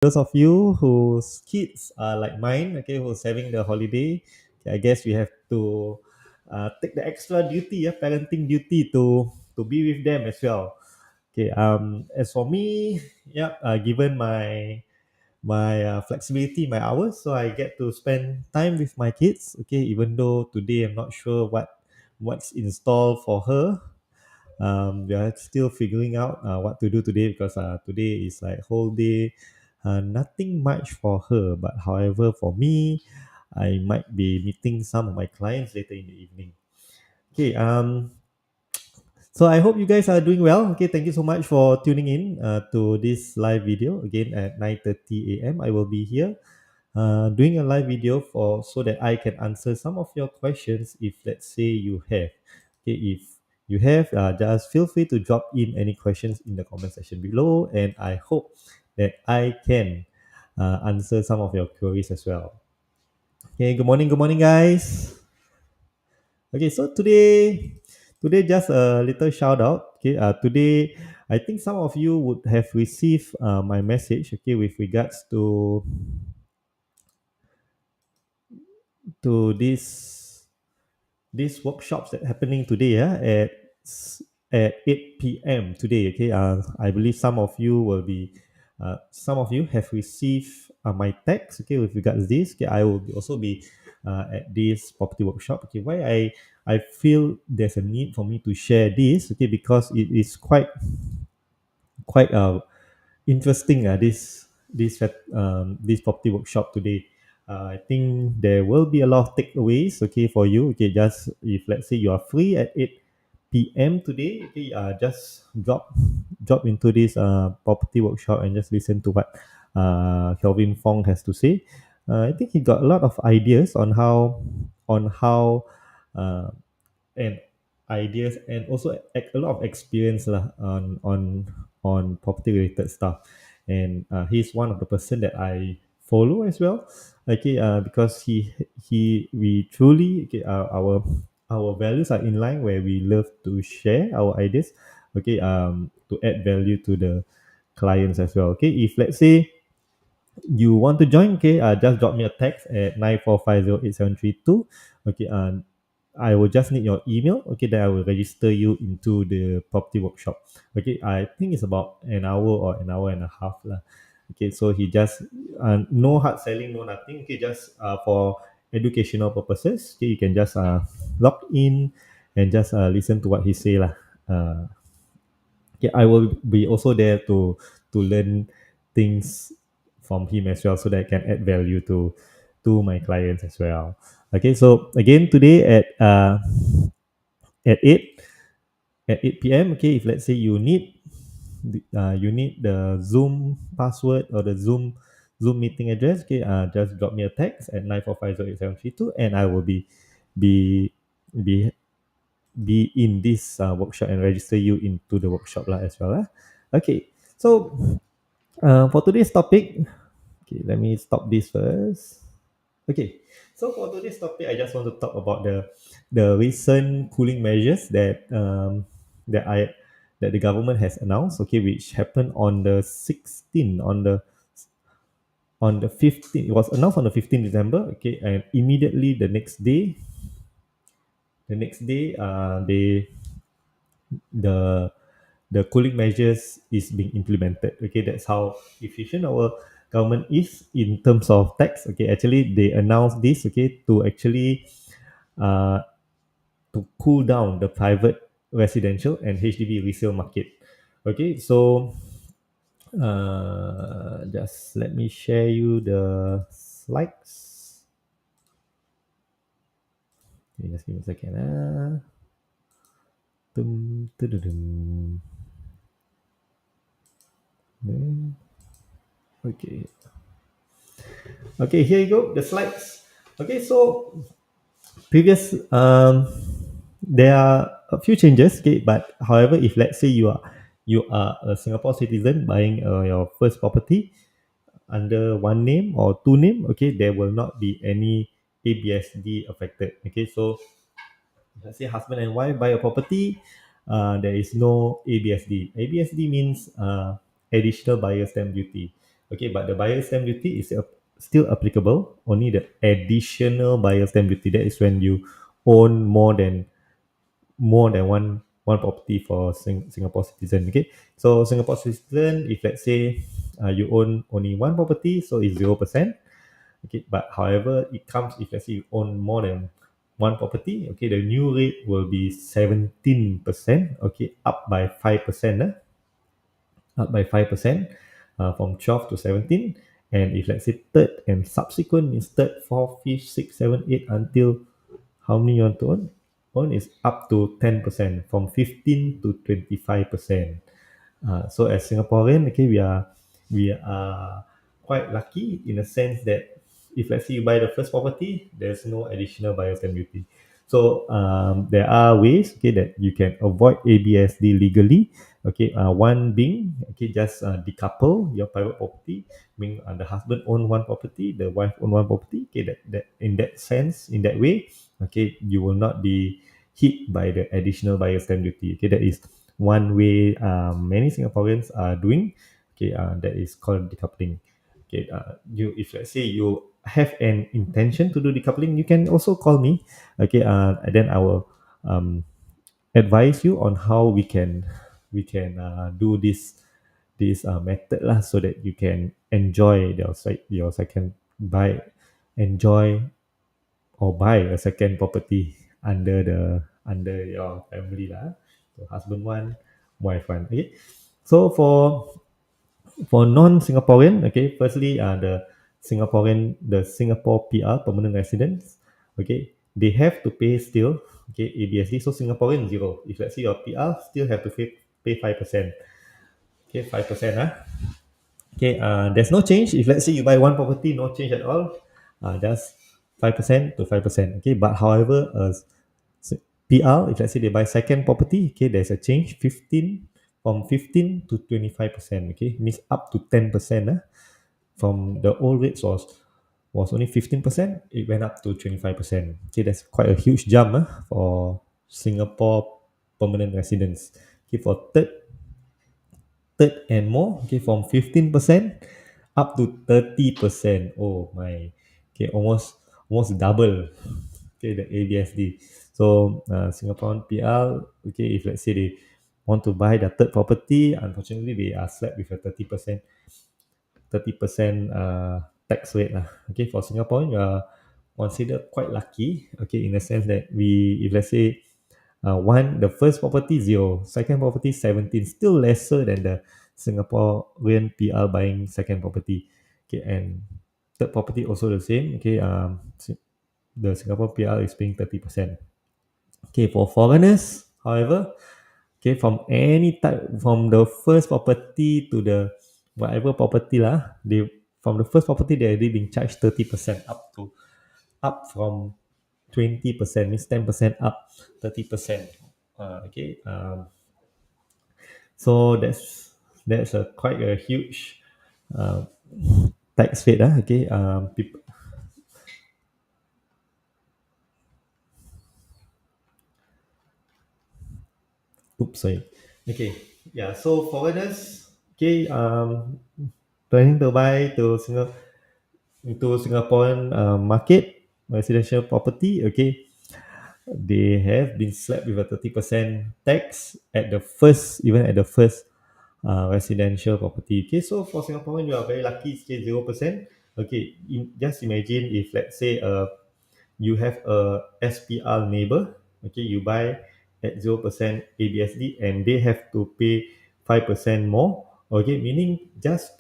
Those of you whose kids are like mine, okay, who's having the holiday, okay, I guess we have to take the extra duty, parenting duty to be with them as well. Okay. As for me, yeah, given my flexibility, my hours, so I get to spend time with my kids. Okay, even though today I'm not sure what's in store for her. We are still figuring out what to do today because today is like whole day, nothing much for her. But however, for me, I might be meeting some of my clients later in the evening. Okay. So I hope you guys are doing well. Okay, thank you so much for tuning in to this live video again at 9:30 a.m. I will be here doing a live video for so that I can answer some of your questions if let's say you have. Okay, if you have, just feel free to drop in any questions in the comment section below, and I hope that I can answer some of your queries as well. Okay, good morning, guys. Okay, so today just a little shout out. Okay, today I think some of you would have received my message. Okay, with regards to these workshops that happening today at 8 p.m. today. Okay, I believe some of you have received my text. Okay, with regards to this. Okay, I will also be at this property workshop. Okay, why I feel there's a need for me to share this. Okay, because it is quite interesting. This property workshop today. I think there will be a lot of takeaways. Okay, for you. Okay, just if let's say you are free at 8 p.m. today. Okay, just drop into this property workshop and just listen to what Kelvin Fong has to say. I think he got a lot of ideas on how uh, and ideas and also a lot of experience lah on property related stuff, and he's one of the person that I follow as well. Okay, because he we truly okay, our values are in line where we love to share our ideas. Okay, to add value to the clients as well. Okay, if let's say you want to join, okay, just drop me a text at 9450872. Okay, I will just need your email. Okay, then I will register you into the property workshop. Okay, I think it's about an hour or an hour and a half lah. Okay, so he just no hard selling, no nothing. Okay, just for educational purposes. Okay, you can just log in and just listen to what he say lah. Yeah, I will be also there to learn things from him as well, so that I can add value to my clients as well. Okay, so again today at 8 p.m. Okay, if let's say you need the Zoom password or the Zoom meeting address. Okay, just drop me a text at 9450872, and I will be be be in this workshop and register you into the workshop lah as well. Okay, so for today's topic, okay, let me stop this first. Okay, so for today's topic, I just want to talk about the recent cooling measures that I that the government has announced. Okay, which happened on the 16th, on the 15th. It was announced on the 15th December. Okay, and immediately the next day, the the cooling measures is being implemented. Okay, that's how efficient our government is in terms of tax. Okay, actually they announced this. Okay, to actually uh, to cool down the private residential and HDB resale market. Okay, so just let me share you the slides. Okay, just give me a second. Dum, dum, dum, dum. Okay. Okay, here you go. The slides. Okay, so previous there are a few changes. Okay, but however, if let's say you are a Singapore citizen buying your first property under one name or two name, okay, there will not be any ABSD affected. Okay, so let's say husband and wife buy a property, there is no ABSD. ABSD means additional buyer stamp duty. Okay, but the buyer stamp duty is still applicable. Only the additional buyer stamp duty, that is when you own more than one property for Singapore citizen. Okay, so Singapore citizen, if let's say you own only one property, so it's 0%. Okay, but however, it comes if let's say you own more than one property. Okay, the new rate will be 17%. Okay, up by 5%. Up by 5%, from 12 to 17. And if let's say third and subsequent means third, fourth, fifth, sixth, seventh, eighth, until how many you want to own? Own is up to 10%, from 15 to 25%. So as Singaporean, okay, we are quite lucky in a sense that if let's say you buy the first property, there's no additional buyer stamp duty. So there are ways, okay, that you can avoid ABSD legally. Okay, one being, okay, just decouple your private property. Meaning the husband own one property, the wife own one property. Okay, that in that sense, in that way, okay, you will not be hit by the additional buyer stamp duty. Okay, that is one way many Singaporeans are doing. Okay, that is called decoupling. Okay, you if let's say you have an intention to do decoupling, you can also call me. Okay, and then I will advise you on how we can do this method lah, so that you can enjoy your second buy, enjoy or buy a second property under your family lah. So husband one, wife one. Okay. So for non-Singaporean, okay, firstly, the Singapore PR, permanent residents, okay, they have to pay still, okay, ABSD. So Singaporean zero. If let's say your PR, still have to pay 5%. Okay, 5%. Okay, there's no change. If let's say you buy one property, no change at all. Just 5% to 5%. Okay, but however, PR, if let's say they buy second property, okay, there's a change, 15 to 25%. Okay, means up to 10%. From the old rates was only 15%, it went up to 25%. Okay, that's quite a huge jump for Singapore permanent residents. Okay, for third and more, okay, from 15% up to 30%. Oh my, okay, almost double, okay, the ABSD. So Singaporean PL, okay, if let's say they want to buy the third property, unfortunately they are slapped with a 30% tax rate lah. Okay, for Singapore, you are considered quite lucky. Okay, in the sense that if let's say the first property zero, second property 17, still lesser than the Singaporean PR buying second property. Okay, and third property also the same. Okay, the Singapore PR is paying 30%. Okay, for foreigners, however, okay, from any type, from the first property to the whatever property lah, from the first property they already been charged 30%, up from 20%, means 10% up 30%. Okay, so that's a quite a huge uh, tax rate. Okay, people, oops, sorry. Okay, yeah. So foreigners, okay, planning to buy into Singaporean market residential property. Okay, they have been slapped with a 30% tax even at the first residential property. Okay, so for Singaporean, you are very lucky, it's 0%. Okay, just imagine if let's say you have a SPR neighbor, okay, you buy at 0% ABSD and they have to pay 5% more. Okay, meaning just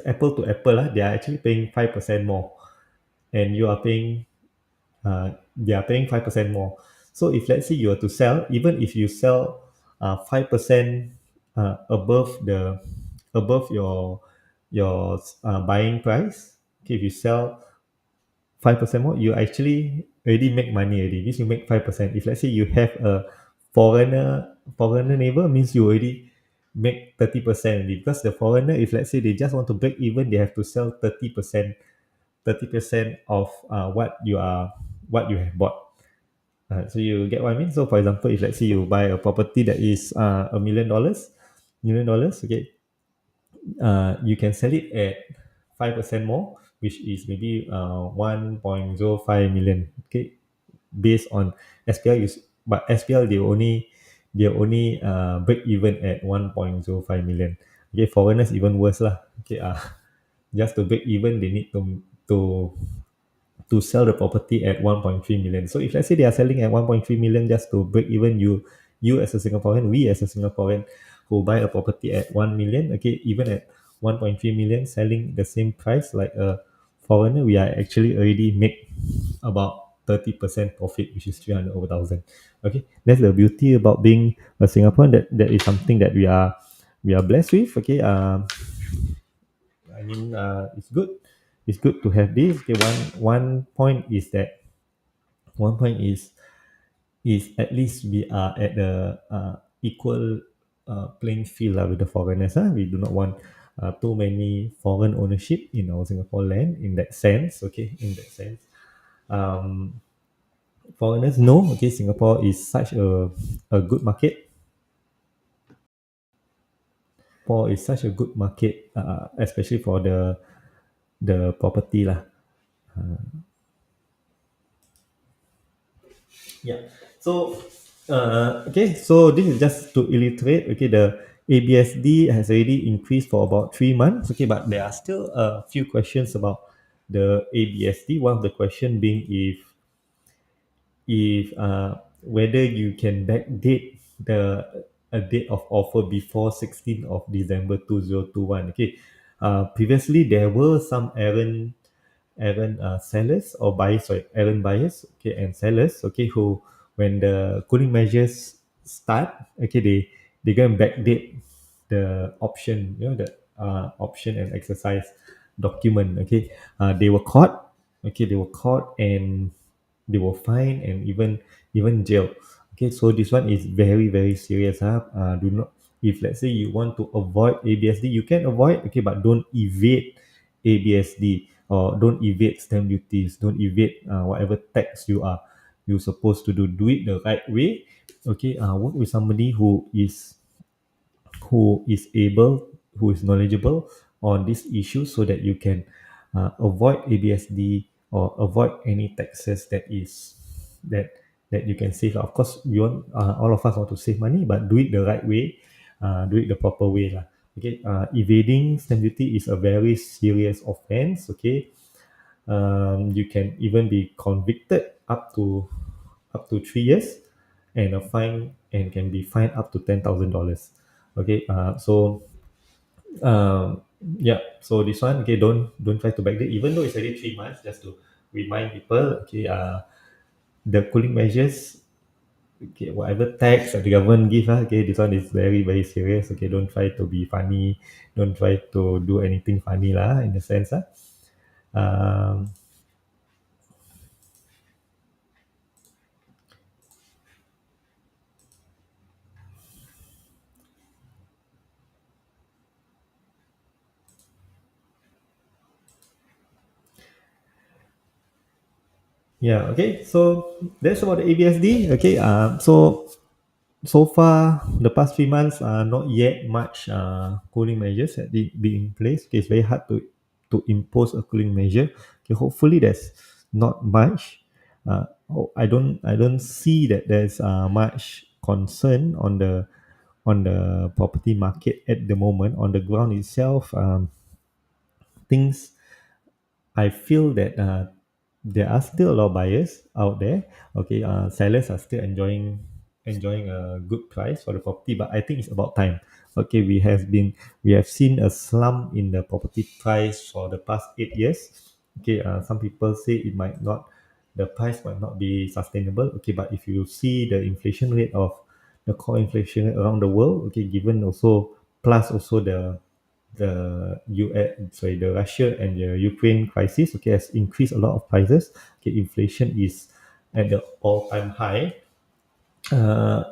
apple to apple, they are actually paying 5% more, and they are paying 5% more. So if let's say you were to sell, even if you sell 5% above your buying price, okay, if you sell 5% more, you actually already make money already. Means you make 5%. If let's say you have a foreigner neighbor, means you already make 30% already. Because the foreigner, if let's say they just want to break even, they have to sell 30% of what you have bought. So you get what I mean. So for example, if let's say you buy a property that is $1 million, okay, you can sell it at 5% more, which is maybe 1.05 million. Okay, based on SPL use, but SPL they only break even at 1.05 million. Okay, foreigners even worse lah. Okay, just to break even, they need to to sell the property at 1.3 million. So if let's say they are selling at 1.3 million just to break even, you as a Singaporean, we as a Singaporean who buy a property at 1 million, okay, even at 1.3 million, selling the same price like a foreigner, we are actually already make about 30% profit, which is 300 over thousand. Okay, that's the beauty about being a Singaporean. That is something that we are blessed with. Okay, I mean, it's good. It's good to have this. Okay, one point is at least we are at the equal playing field with the foreigners. We do not want too many foreign ownership in our Singapore land. In that sense, okay, in that sense, um, foreigners know. Okay, Singapore is such a good market. Singapore is such a good market, especially for the property lah. Yeah. So, okay. So this is just to illustrate. Okay, the ABSD has already increased for about 3 months. Okay, but there are still a few questions about the ABSD. One of the question being if whether you can backdate the a date of offer before 16th of December 2021. Okay. Previously there were some errant sellers or buyers, sorry, errant buyers, okay, and sellers, okay, who when the cooling measures start, okay, they go and backdate the option, the option and exercise document, okay. They were caught, okay, they were caught and they were fined and even jailed. Okay, so this one is very very serious. Do not, if let's say you want to avoid ABSD, you can avoid, okay, but don't evade ABSD, or don't evade stamp duties, don't evade whatever tax you supposed to do. Do it the right way. Okay, work with somebody who is able, who is knowledgeable on this issue, so that you can avoid ABSD or avoid any taxes that that you can save. Of course, we want, all of us want to save money, but do it the right way, do it the proper way lah. Okay, evading stamp duty is a very serious offense. Okay, you can even be convicted up to 3 years, and a fine, and can be fined up to $10,000. Okay, so yeah, so this one, okay, don't try to backdate, even though it's already 3 months. Just to remind people, okay, the cooling measures, okay, whatever tax that the government give, okay, this one is very very serious. Okay, don't try to be funny, don't try to do anything funny lah, in the sense. Um, yeah, okay, so that's about the ABSD. Okay, so far, the past 3 months, not yet much cooling measures that be in place. Okay, it's very hard to impose a cooling measure. Okay, hopefully there's not much. I don't see that there's much concern on the property market at the moment. On the ground itself, things, I feel that there are still a lot of buyers out there. Okay, sellers are still enjoying a good price for the property, but I think it's about time. Okay, we have seen a slump in the property price for the past 8 years. Okay, some people say the price might not be sustainable. Okay, but if you see the inflation rate of the core inflation rate around the world, okay, given also, plus also the the Russia and the Ukraine crisis, okay, has increased a lot of prices. Okay, inflation is at the all-time high. Uh,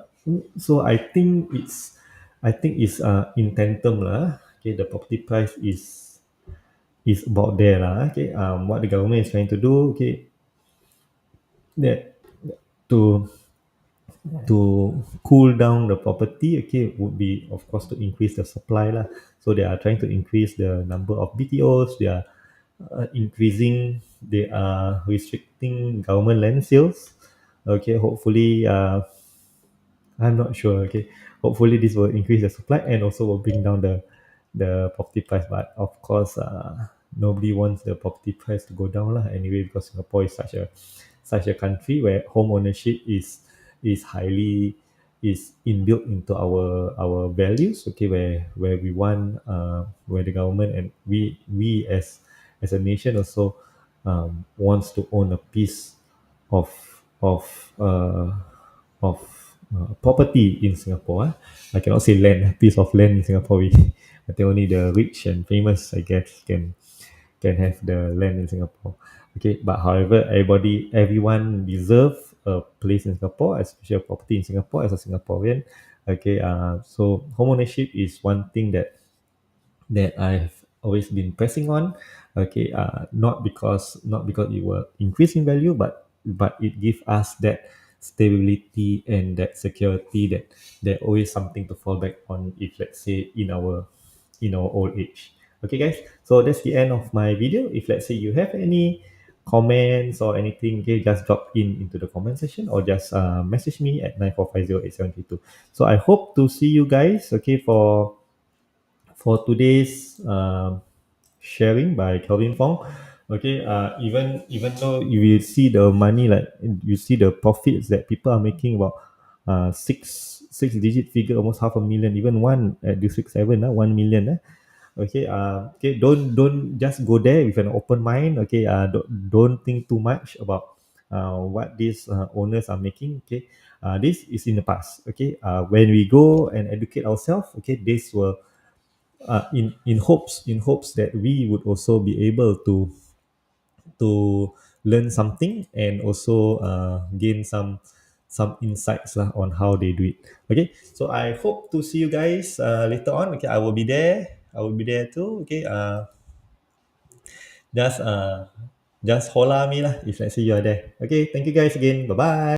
so I think it's in tandem lah. Okay, the property price is about there lah. Okay, what the government is trying to do, okay, that to to cool down the property, okay, would be of course to increase the supply lah. So they are trying to increase the number of BTOs. They are increasing. They are restricting government land sales. Okay, hopefully, I'm not sure. Okay, hopefully this will increase the supply and also will bring down the property price. But of course, nobody wants the property price to go down lah. Anyway, because Singapore is such a country where home ownership is highly is inbuilt into our values. Okay, where we want where the government and we as a nation also wants to own a piece of of uh, of property in Singapore. I cannot say land, a piece of land in Singapore. I think only the rich and famous, I guess, can have the land in Singapore. Okay, but however, everyone deserve a place in Singapore, especially a property in Singapore as a Singaporean. Okay, so home ownership is one thing that I've always been pressing on. Okay, not because it will increase in value, but it gives us that stability and that security that there always something to fall back on if let's say in our old age. Okay, guys. So that's the end of my video. If let's say you have any comments or anything, okay, just drop into the comment section or just message me at 94508732. So I hope to see you guys, okay, for today's sharing by Kelvin Fong. Okay, even though you will see the money, like you see the profits that people are making about six digit figure, almost half a million, even one at District 7, 1 million. Okay, okay, don't just go there with an open mind. Okay, don't think too much about what these owners are making. Okay, this is in the past. Okay, when we go and educate ourselves, okay, this will in hopes that we would also be able to learn something and also gain some insights lah on how they do it. Okay, so I hope to see you guys later on. Okay, I will be there too. Okay, just just holla me lah if let's say you are there. Okay, thank you guys again. Bye bye.